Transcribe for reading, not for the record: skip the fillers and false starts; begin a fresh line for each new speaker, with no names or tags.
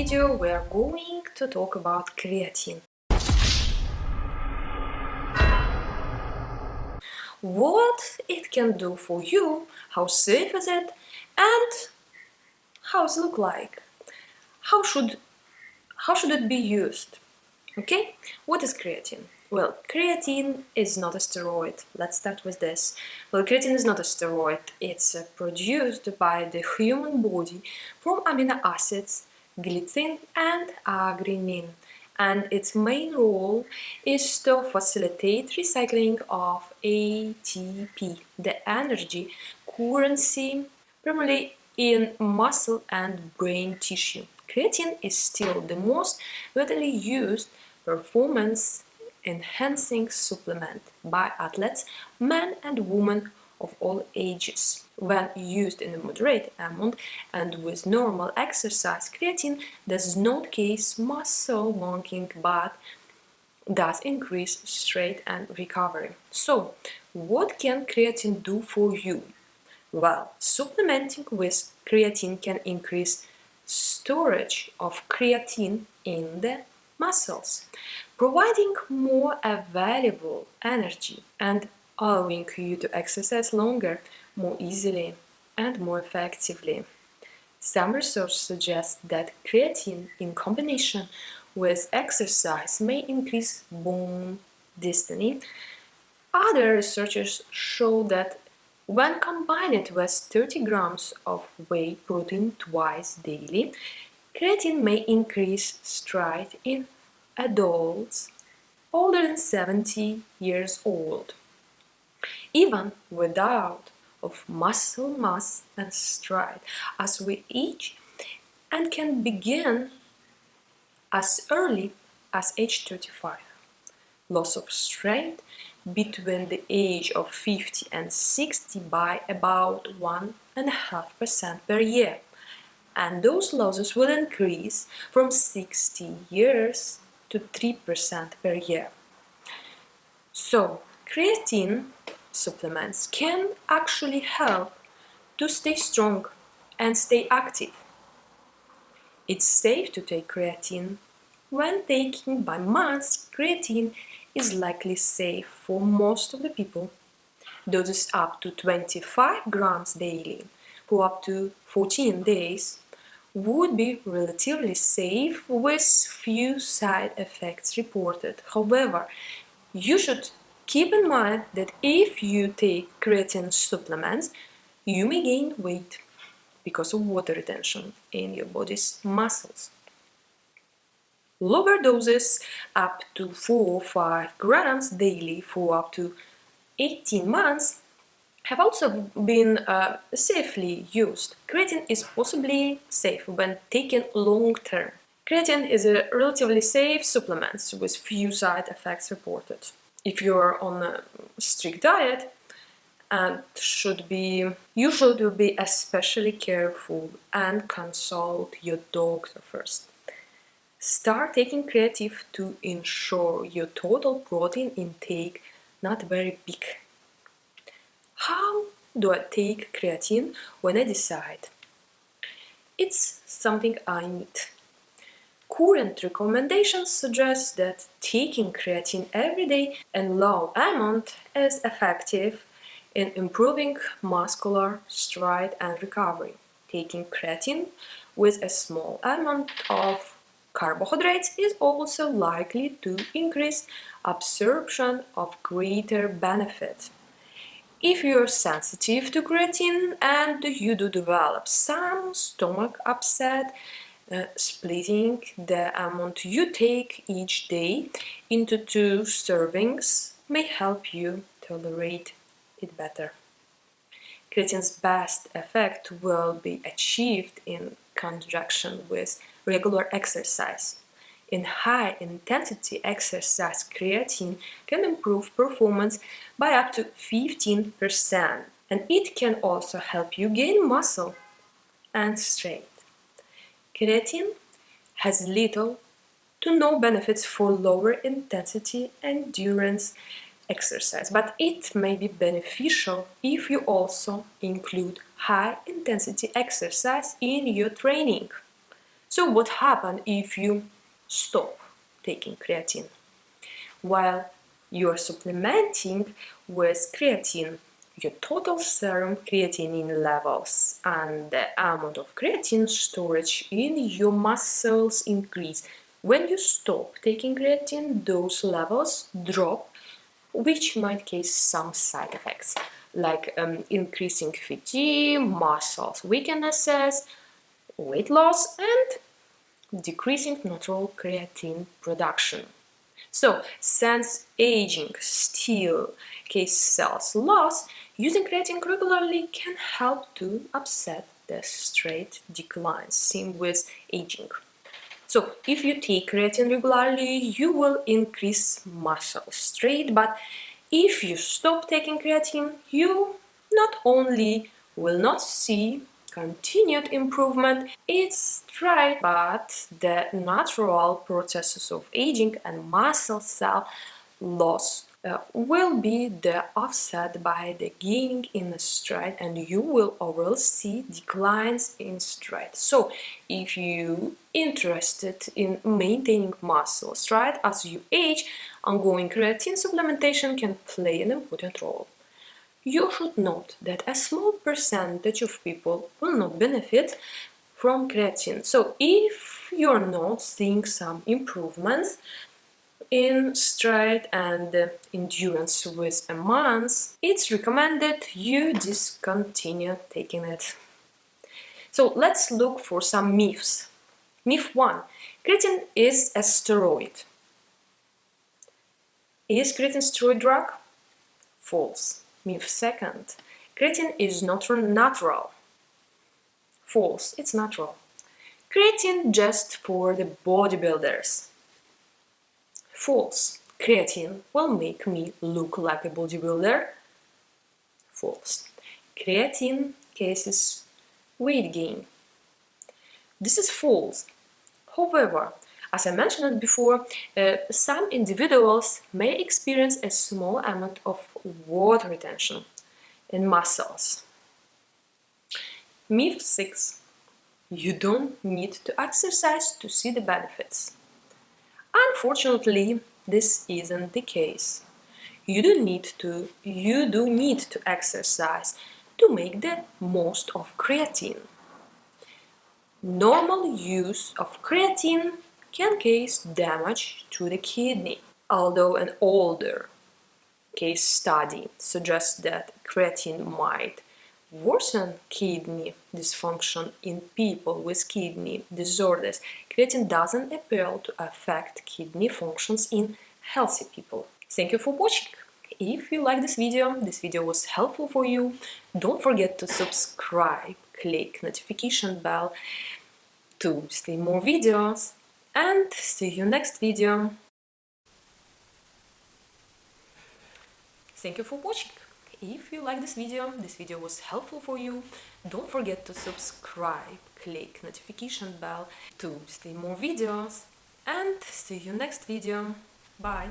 video we are going to talk about creatine. What it can do for you, how safe is it, and how it look like. How should it be used? Okay, what is creatine? Well, creatine is not a steroid. Let's start with this. Well, creatine is not a steroid. It's produced by the human body from amino acids, glycine and arginine. And its main role is to facilitate recycling of ATP, the energy currency, primarily in muscle and brain tissue. Creatine is still the most widely used performance enhancing supplement by athletes, men and women of all ages. When used in a moderate amount and with normal exercise, creatine does not cause muscle bulking but does increase strength and recovery. So, what can creatine do for you? Well, supplementing with creatine can increase storage of creatine in the muscles, providing more available energy and allowing you to exercise longer, more easily and more effectively. Some research suggests that creatine in combination with exercise may increase bone density. Other researchers show that when combined with 30 grams of whey protein twice daily, creatine may increase strength in adults older than 70 years old, even without of muscle mass and strength as we age, and can begin as early as age 35. Loss of strength between the age of 50 and 60 by about 1.5% per year, and those losses will increase from 60 years to 3% per year. So, creatine supplements can actually help to stay strong and stay active. It's safe to take creatine. When taken by mass, creatine is likely safe for most of the people. Doses up to 25 grams daily for up to 14 days would be relatively safe with few side effects reported. However, you should keep in mind that if you take creatine supplements, you may gain weight because of water retention in your body's muscles. Lower doses up to 4 or 5 grams daily for up to 18 months have also been safely used. Creatine is possibly safe when taken long term. Creatine is a relatively safe supplement with few side effects reported. If you're on a strict diet, and you should be especially careful and consult your doctor first. Start taking creatine to ensure your total protein intake not very big. How do I take creatine when I decide? It's something I need. Current recommendations suggest that taking creatine every day in low amount is effective in improving muscular strength and recovery. Taking creatine with a small amount of carbohydrates is also likely to increase absorption of greater benefit. If you're sensitive to creatine and you do develop some stomach upset, splitting the amount you take each day into 2 servings may help you tolerate it better. Creatine's best effect will be achieved in conjunction with regular exercise. In high-intensity exercise, creatine can improve performance by up to 15%, and it can also help you gain muscle and strength. Creatine has little to no benefits for lower intensity endurance exercise, but it may be beneficial if you also include high-intensity exercise in your training. So what happens if you stop taking creatine? While you're supplementing with creatine, your total serum creatinine levels and the amount of creatine storage in your muscles increase. When you stop taking creatine, those levels drop, which might cause some side effects like increasing fatigue, muscles weaknesses, weight loss, and decreasing natural creatine production. So, since aging still causes cells loss, using creatine regularly can help to offset the straight declines seen with aging. So, if you take creatine regularly, you will increase muscle strength, but if you stop taking creatine, you not only will not see continued improvement, it's right, but the natural processes of aging and muscle cell loss will be the offset by the gaining in the stride, and you will overall see declines in stride. So if you interested in maintaining muscle stride as you age, ongoing creatine supplementation can play an important role. You should note that a small percentage of people will not benefit from creatine. So if you're not seeing some improvements in stride and endurance with a month, it's recommended you discontinue taking it. So let's look for some myths. Myth 1. Creatine is a steroid. Is creatine steroid drug? False. Myth 2. Creatine is not natural. False. It's natural. Creatine just for the bodybuilders. False. Creatine will make me look like a bodybuilder. False. Creatine causes weight gain. This is false. However, as I mentioned before, some individuals may experience a small amount of water retention in muscles. Myth 6. You don't need to exercise to see the benefits. Unfortunately, this isn't the case. You do need to exercise to make the most of creatine. Normal use of creatine can cause damage to the kidney, although an older case study suggests that creatine might worsen kidney dysfunction in people with kidney disorders. Creatine doesn't appear to affect kidney functions in healthy people. Thank you for watching. If you like this video was helpful for you, don't forget to subscribe, click notification bell to see more videos, and see you next video. Thank you for watching. If you like this video was helpful for you, don't forget to subscribe, click notification bell to see more videos, and see you next video. Bye.